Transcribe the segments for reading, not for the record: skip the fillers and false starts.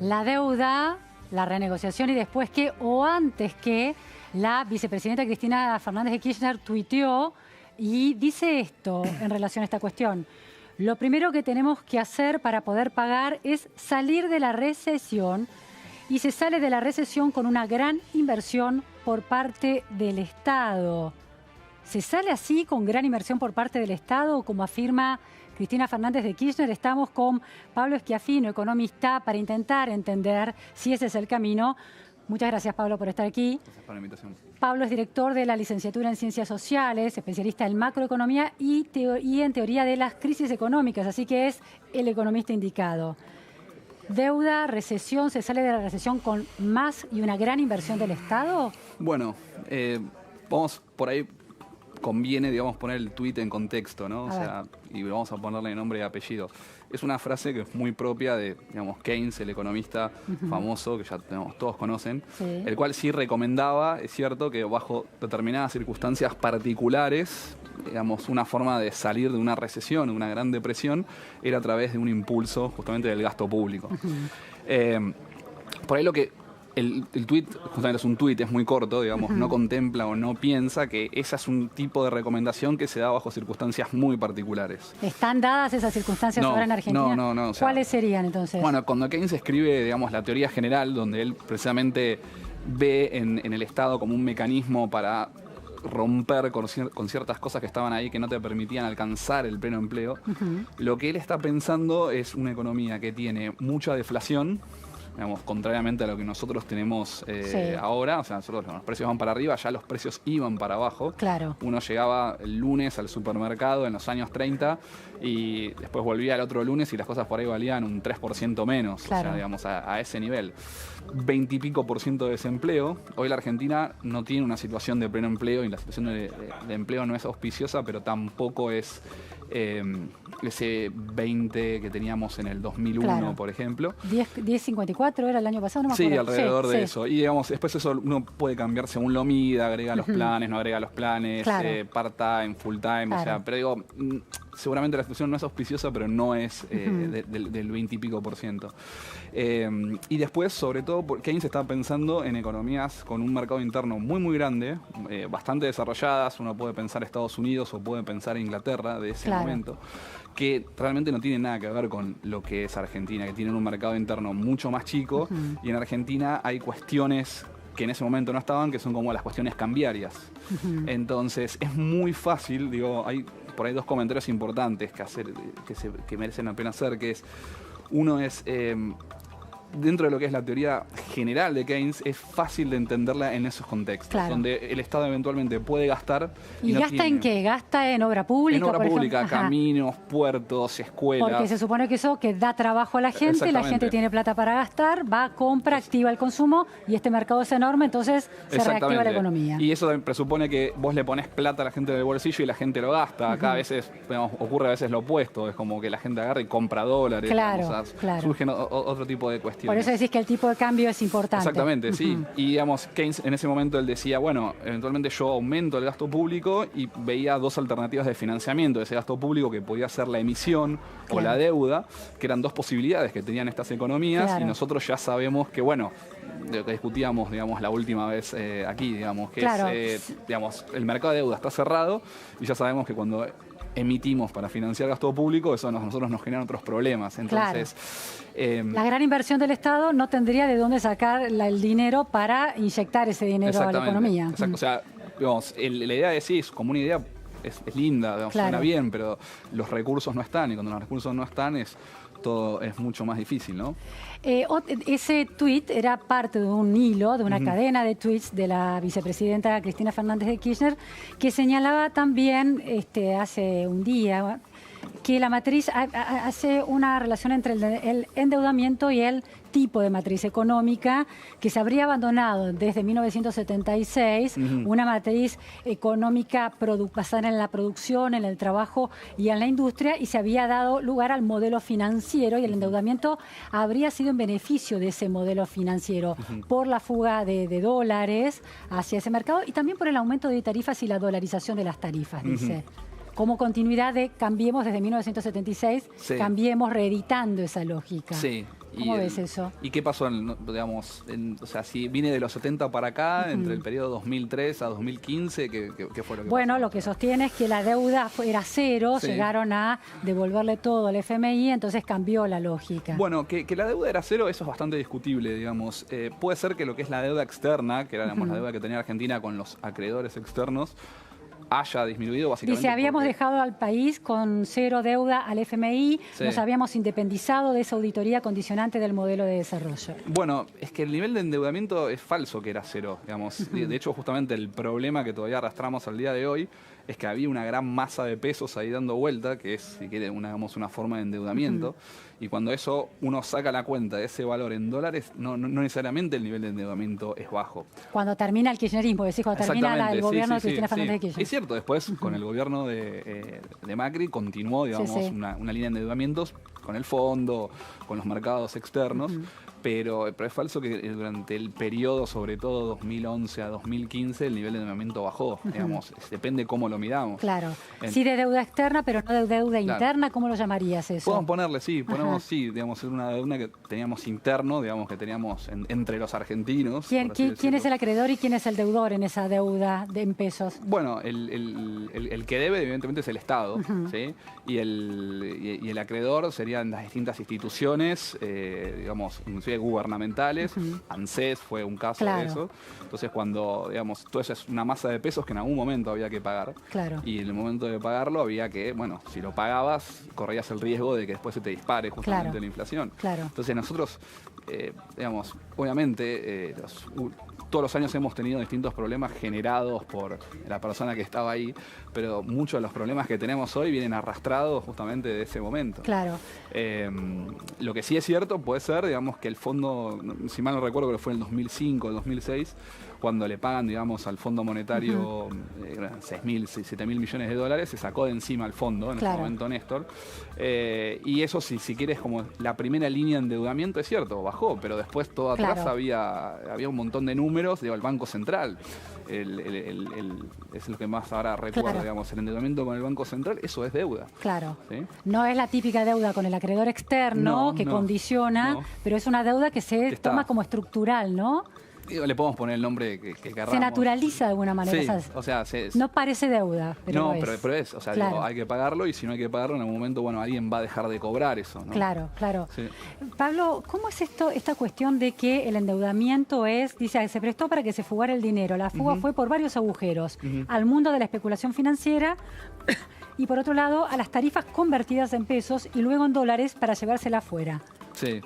la deuda, la renegociación y después que, o antes que, la vicepresidenta Cristina Fernández de Kirchner tuiteó y dice esto en relación a esta cuestión. Lo primero que tenemos que hacer para poder pagar es salir de la recesión, y se sale de la recesión con una gran inversión por parte del Estado. ¿Se sale así con gran inversión por parte del Estado, como afirma Cristina Fernández de Kirchner? Estamos con Pablo Schiaffino, economista, para intentar entender si ese es el camino. Muchas gracias, Pablo, por estar aquí. Gracias por la invitación. Pablo es director de la licenciatura en Ciencias Sociales, especialista en macroeconomía y en teoría de las crisis económicas, así que es el economista indicado. ¿Deuda, recesión, se sale de la recesión con más y una gran inversión del Estado? Bueno, vamos por ahí, conviene, digamos, poner el tuit en contexto, ¿no? O sea, y vamos a ponerle nombre y apellido. Es una frase que es muy propia de, digamos, Keynes, el economista famoso, que ya todos conocen, el cual sí recomendaba, es cierto, que bajo determinadas circunstancias particulares, digamos, una forma de salir de una recesión, de una gran depresión, era a través de un impulso justamente del gasto público. Por ahí lo que el tuit, justamente es un tuit, es muy corto, digamos, no contempla o no piensa que esa es un tipo de recomendación que se da bajo circunstancias muy particulares. ¿Están dadas esas circunstancias ahora en Argentina? No. O sea, ¿cuáles serían entonces? Bueno, cuando Keynes escribe, digamos, la teoría general, donde él precisamente ve en el Estado como un mecanismo para romper con ciertas cosas que estaban ahí que no te permitían alcanzar el pleno empleo, lo que él está pensando es una economía que tiene mucha deflación, digamos, contrariamente a lo que nosotros tenemos ahora. O sea, nosotros los precios van para arriba, ya los precios iban para abajo. Claro. Uno llegaba el lunes al supermercado en los años 30 y después volvía el otro lunes y las cosas por ahí valían un 3% menos. Claro. O sea, digamos, a ese nivel. 20 y pico % de desempleo. Hoy la Argentina no tiene una situación de pleno empleo y la situación de empleo no es auspiciosa, pero tampoco es ese 20 que teníamos en el 2001, por ejemplo. 10.54 era el año pasado, no me acuerdo. Sí, alrededor de eso. Y digamos, después eso uno puede cambiar según lo mida, agrega los planes, no agrega los planes, part-time, full-time, o sea, pero digo, seguramente la situación no es auspiciosa, pero no es del 20 y pico %. Y después, sobre todo, Keynes está pensando en economías con un mercado interno muy, muy grande, bastante desarrolladas. Uno puede pensar Estados Unidos o puede pensar Inglaterra de ese momento, que realmente no tiene nada que ver con lo que es Argentina, que tienen un mercado interno mucho más chico, y en Argentina hay cuestiones que en ese momento no estaban, que son como las cuestiones cambiarias. Entonces, es muy fácil, digo, hay por ahí dos comentarios importantes que merecen la pena hacer, que es, uno es, dentro de lo que es la teoría general de Keynes, es fácil de entenderla en esos contextos, donde el Estado eventualmente puede gastar. ¿Y no gasta en qué? ¿Gasta en obra pública? En obra pública, caminos, puertos, escuelas. Porque se supone que eso que da trabajo a la gente tiene plata para gastar, va, compra, activa el consumo, y este mercado es enorme, entonces se reactiva la economía. Y eso presupone que vos le pones plata a la gente del bolsillo y la gente lo gasta. Acá a veces, digamos, ocurre a veces lo opuesto, es como que la gente agarra y compra dólares. Surgen otro tipo de cuestiones. Por eso decís que el tipo de cambio es importante. Exactamente, sí. Y digamos, Keynes en ese momento él decía, bueno, eventualmente yo aumento el gasto público, y veía dos alternativas de financiamiento de ese gasto público, que podía ser la emisión o la deuda, que eran dos posibilidades que tenían estas economías, y nosotros ya sabemos que, bueno, de lo que discutíamos, digamos, la última vez aquí, digamos, que es, digamos, el mercado de deuda está cerrado, y ya sabemos que cuando emitimos para financiar gasto público, eso a nosotros nos genera otros problemas. Entonces, la gran inversión del Estado no tendría de dónde sacar el dinero para inyectar ese dinero a la economía. Exacto. O sea, digamos, la idea de sí es como una idea, es linda, digamos, suena bien, pero los recursos no están, y cuando los recursos no están todo es mucho más difícil, ¿no? Ese tuit era parte de un hilo, de una cadena de tuits de la vicepresidenta Cristina Fernández de Kirchner, que señalaba también hace un día que la matriz hace una relación entre el endeudamiento y el tipo de matriz económica, que se habría abandonado desde 1976, una matriz económica basada en la producción, en el trabajo y en la industria, y se había dado lugar al modelo financiero, y el endeudamiento habría sido en beneficio de ese modelo financiero por la fuga de dólares hacia ese mercado, y también por el aumento de tarifas y la dolarización de las tarifas, dice. Como continuidad de cambiemos desde 1976, cambiemos reeditando esa lógica. Sí, ¿Cómo ves eso? ¿Y qué pasó, digamos, o sea, si viene de los 70 para acá, entre el periodo 2003 a 2015, ¿qué fue lo que Bueno, pasó? lo que sostiene es que la deuda era cero, llegaron a devolverle todo al FMI, entonces cambió la lógica. Bueno, que la deuda era cero, eso es bastante discutible, digamos. Puede ser que lo que es la deuda externa, que era digamos, la deuda que tenía Argentina con los acreedores externos, haya disminuido básicamente. Dice, habíamos dejado al país con cero deuda al FMI, nos habíamos independizado de esa auditoría condicionante del modelo de desarrollo. Bueno, es que el nivel de endeudamiento es falso que era cero, digamos. De hecho, justamente el problema que todavía arrastramos al día de hoy es que había una gran masa de pesos ahí dando vuelta, que es, si quiere, una forma de endeudamiento. Y cuando eso uno saca la cuenta de ese valor en dólares, no necesariamente el nivel de endeudamiento es bajo. Cuando termina el kirchnerismo, decís, cuando termina el gobierno de Cristina Fernández de Kirchner. Es cierto, después con el gobierno de Macri continuó, digamos, una línea de endeudamientos con el fondo, con los mercados externos. Pero es falso que durante el periodo, sobre todo 2011 a 2015, el nivel de endeudamiento bajó. Digamos, depende cómo lo miramos. Claro. Sí de deuda externa, pero no de deuda interna. ¿Cómo lo llamarías eso? Podemos ponerle, digamos, una deuda que teníamos interno, digamos, que teníamos entre los argentinos. ¿Quién es el acreedor y quién es el deudor en esa deuda en pesos? Bueno, el que debe, evidentemente, es el Estado, ¿sí? Y el acreedor serían las distintas instituciones, digamos, inclusive gubernamentales. ANSES fue un caso de eso. Entonces, cuando, digamos, todo eso es una masa de pesos que en algún momento había que pagar. Y en el momento de pagarlo había que, bueno, si lo pagabas, corrías el riesgo de que después se te dispare justamente la inflación. Entonces, nosotros, digamos, obviamente, todos los años hemos tenido distintos problemas generados por la persona que estaba ahí, pero muchos de los problemas que tenemos hoy vienen arrastrados justamente de ese momento. Lo que sí es cierto puede ser, digamos, que el fondo, si mal no recuerdo, que fue en el 2005 o 2006, cuando le pagan, digamos, al Fondo Monetario 6.000, 7.000 millones de dólares, se sacó de encima al fondo, en ese momento Néstor. Y eso, si quieres, como la primera línea de endeudamiento, es cierto, bajó, pero después todo atrás había un montón de números, digo, el Banco Central. Es lo que más ahora recuerdo, digamos, el endeudamiento con el Banco Central, eso es deuda. ¿Sí? No es la típica deuda con el acreedor externo que condiciona, pero es una deuda que se toma como estructural, ¿no? Le podemos poner el nombre que queramos. Se naturaliza de alguna manera. O sea, no parece deuda, pero pero es. O sea, digo, hay que pagarlo y si no hay que pagarlo, en algún momento, bueno, alguien va a dejar de cobrar eso, ¿no? Claro. Pablo, ¿cómo es esta cuestión de que el endeudamiento dice, se prestó para que se fugara el dinero? La fuga fue por varios agujeros. Al mundo de la especulación financiera y, por otro lado, a las tarifas convertidas en pesos y luego en dólares para llevársela afuera. Sí.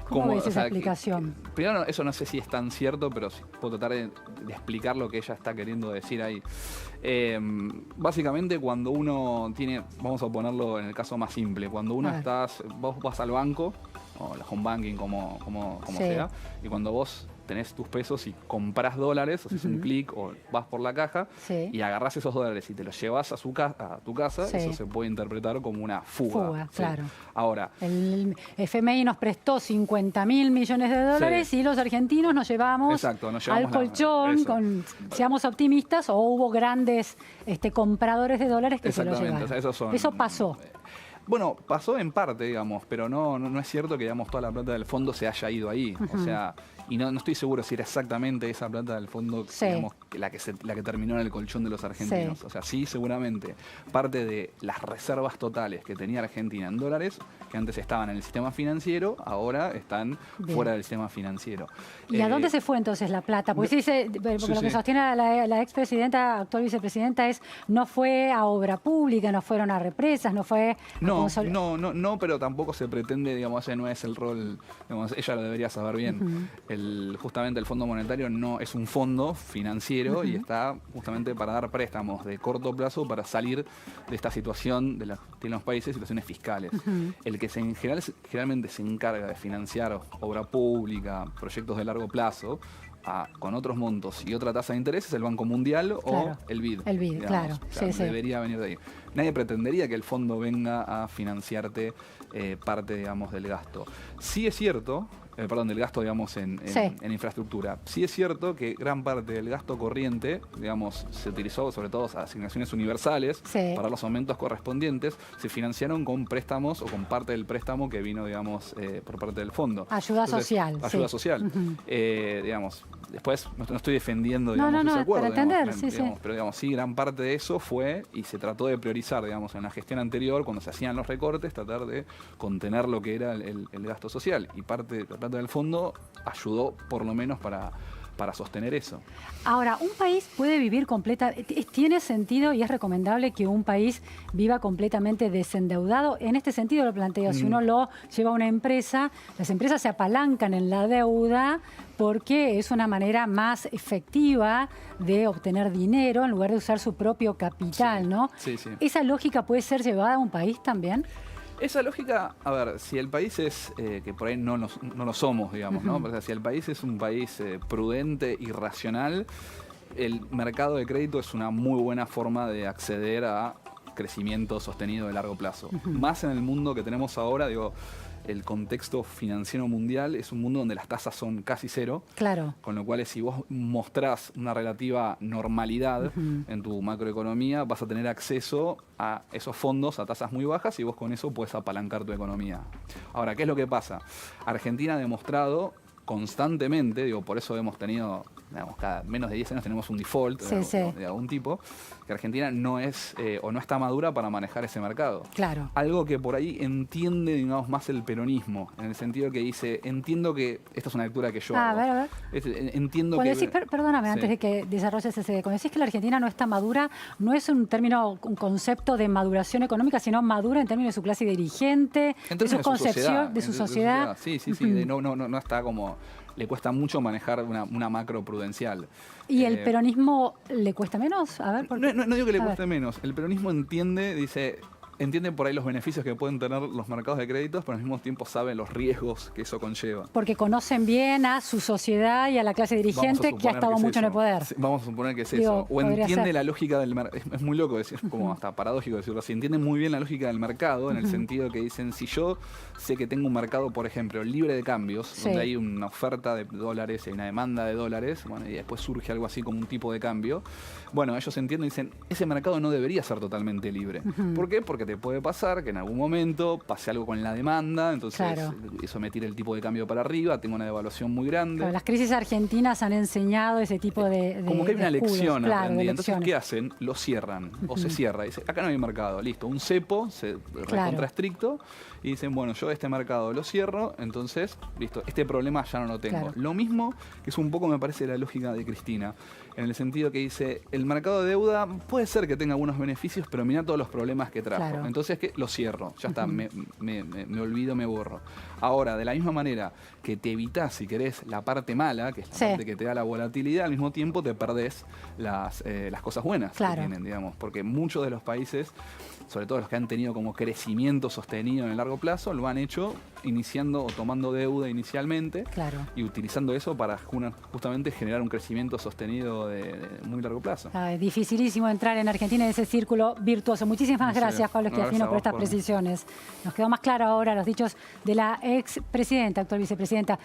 ¿Cómo ves esa explicación? Primero, eso no sé si es tan cierto, pero sí puedo tratar de explicar lo que ella está queriendo decir ahí. Básicamente, cuando uno tiene, vamos a ponerlo en el caso más simple, cuando uno vos vas al banco, o el home banking, como sea, y cuando vos tenés tus pesos y comprás dólares, haces un clic o vas por la caja y agarrás esos dólares y te los llevas a tu casa, eso se puede interpretar como una fuga. Ahora, el FMI nos prestó 50.000 millones de dólares y los argentinos nos llevamos al colchón, seamos optimistas, o hubo grandes compradores de dólares que se lo llevaron. Eso pasó. Bueno, pasó en parte, digamos, pero no es cierto que, digamos, toda la plata del fondo se haya ido ahí. O sea, y no estoy seguro si era exactamente esa plata del fondo, digamos, la que terminó en el colchón de los argentinos. O sea, sí, seguramente parte de las reservas totales que tenía Argentina en dólares, que antes estaban en el sistema financiero, ahora están fuera del sistema financiero. ¿Y a dónde se fue entonces la plata? Porque lo que sostiene la expresidenta, actual vicepresidenta, no fue a obra pública, no fueron a represas, no fue... No, pero tampoco se pretende, digamos, ese no es el rol, digamos, ella lo debería saber bien. Justamente el Fondo Monetario no es un fondo financiero y está justamente para dar préstamos de corto plazo para salir de esta situación de los países, situaciones fiscales. El que generalmente se encarga de financiar obra pública, proyectos de largo plazo, con otros montos y otra tasa de interés es el Banco Mundial o el BID. El BID, digamos. Debería venir de ahí. nadie pretendería que el fondo venga a financiarte parte, digamos, del gasto. Sí es cierto, del gasto, digamos, en infraestructura. Sí es cierto que gran parte del gasto corriente, digamos, se utilizó sobre todo asignaciones universales para los aumentos correspondientes, se financiaron con préstamos o con parte del préstamo que vino, digamos, por parte del fondo. Ayuda social. Ayuda social. Digamos, después no estoy defendiendo, digamos, ese acuerdo. Para entender, pero, digamos, sí, gran parte de eso fue y se trató de priorizar, digamos, en la gestión anterior, cuando se hacían los recortes, tratar de contener lo que era el gasto social. Y parte de la plata del fondo ayudó, por lo menos, para sostener eso. Ahora, un país puede vivir ¿tiene sentido y es recomendable que un país viva completamente desendeudado? En este sentido lo planteo, si uno lo lleva a una empresa, las empresas se apalancan en la deuda porque es una manera más efectiva de obtener dinero en lugar de usar su propio capital, ¿no? Sí, sí. ¿Esa lógica puede ser llevada a un país también? Esa lógica, a ver, si el país es, que por ahí no lo somos, digamos, ¿no? O sea, si el país es un país prudente y racional, el mercado de crédito es una muy buena forma de acceder a crecimiento sostenido de largo plazo. Más en el mundo que tenemos ahora, digo, el contexto financiero mundial es un mundo donde las tasas son casi cero. Claro. Con lo cual, si vos mostrás una relativa normalidad en tu macroeconomía, vas a tener acceso a esos fondos a tasas muy bajas y vos con eso puedes apalancar tu economía. Ahora, ¿qué es lo que pasa? Argentina ha demostrado constantemente, digo, por eso hemos tenido, digamos, cada menos de 10 años tenemos un default de algún tipo, que Argentina no es o no está madura para manejar ese mercado. Claro. Algo que por ahí entiende, digamos, más el peronismo, en el sentido que dice, entiendo que, esta es una lectura que yo hago. A ver. Entiendo cuando que... Decís, perdóname, antes de que desarrolles ese, cuando decís que la Argentina no está madura, no es un concepto de maduración económica, sino madura en términos de su clase dirigente, de su concepción, de su sociedad. Sí, no está como... Le cuesta mucho manejar una macro prudencial. ¿Y el peronismo le cuesta menos? A ver, no digo que le cueste menos. El peronismo entiende por ahí los beneficios que pueden tener los mercados de créditos, pero al mismo tiempo sabe los riesgos que eso conlleva. Porque conocen bien a su sociedad y a la clase dirigente que ha estado mucho en el poder. Sí, vamos a suponer que es eso. O entiende la lógica del mercado. Es muy loco decir, como hasta paradójico decirlo así. Entiende muy bien la lógica del mercado, en el sentido que dicen, si yo sé que tengo un mercado, por ejemplo, libre de cambios, donde hay una oferta de dólares y una demanda de dólares, bueno, y después surge algo así como un tipo de cambio, bueno, ellos entienden y dicen, ese mercado no debería ser totalmente libre. ¿Por qué? Porque te puede pasar que en algún momento pase algo con la demanda, entonces eso me tira el tipo de cambio para arriba, tengo una devaluación muy grande. Claro, las crisis argentinas han enseñado ese tipo de como que hay una lección aprendida. Entonces, lecciones. ¿qué hacen? Lo cierran o se cierra. Dice, acá no hay mercado, listo. Un cepo, recontra estricto, y dicen, bueno, yo este mercado lo cierro, entonces, listo, este problema ya no lo tengo. Claro. Lo mismo, que es un poco, me parece, la lógica de Cristina, en el sentido que dice, el mercado de deuda puede ser que tenga algunos beneficios, pero mira todos los problemas que trajo. Claro. Entonces, que lo cierro, ya está, me olvido, me borro. Ahora, de la misma manera que te evitás, si querés, la parte mala, que es la parte que te da la volatilidad, al mismo tiempo te perdés las cosas buenas que tienen, digamos, porque muchos de los países, sobre todo los que han tenido como crecimiento sostenido en el largo plazo, lo han hecho iniciando o tomando deuda inicialmente y utilizando eso para justamente generar un crecimiento sostenido de muy largo plazo. Es dificilísimo entrar en Argentina en ese círculo virtuoso. Muchísimas gracias, Pablo Schiaffino, por estas precisiones. Nos quedó más claro ahora los dichos de la expresidenta, actual vicepresidenta.